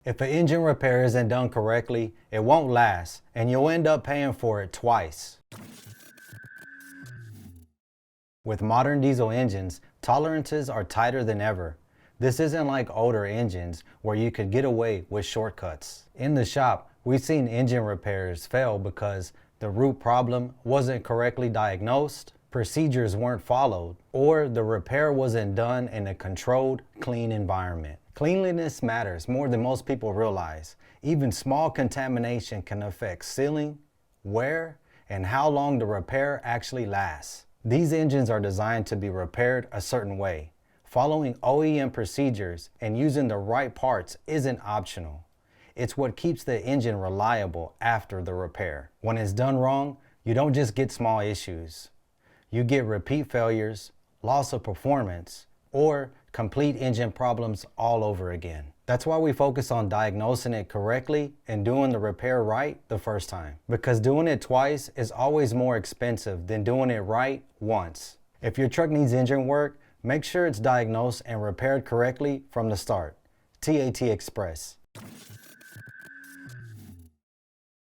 If an engine repair isn't done correctly, it won't last, and you'll end up paying for it twice. With modern diesel engines, tolerances are tighter than ever. This isn't like older engines where you could get away with shortcuts. In the shop, we've seen engine repairs fail because the root problem wasn't correctly diagnosed, procedures weren't followed, or the repair wasn't done in a controlled, clean environment. Cleanliness matters more than most people realize. Even small contamination can affect sealing, wear, and how long the repair actually lasts. These engines are designed to be repaired a certain way. Following OEM procedures and using the right parts isn't optional. It's what keeps the engine reliable after the repair. When it's done wrong, you don't just get small issues. You get repeat failures, loss of performance, or complete engine problems all over again. That's why we focus on diagnosing it correctly and doing the repair right the first time. Because doing it twice is always more expensive than doing it right once. If your truck needs engine work, make sure it's diagnosed and repaired correctly from the start. TAT Express.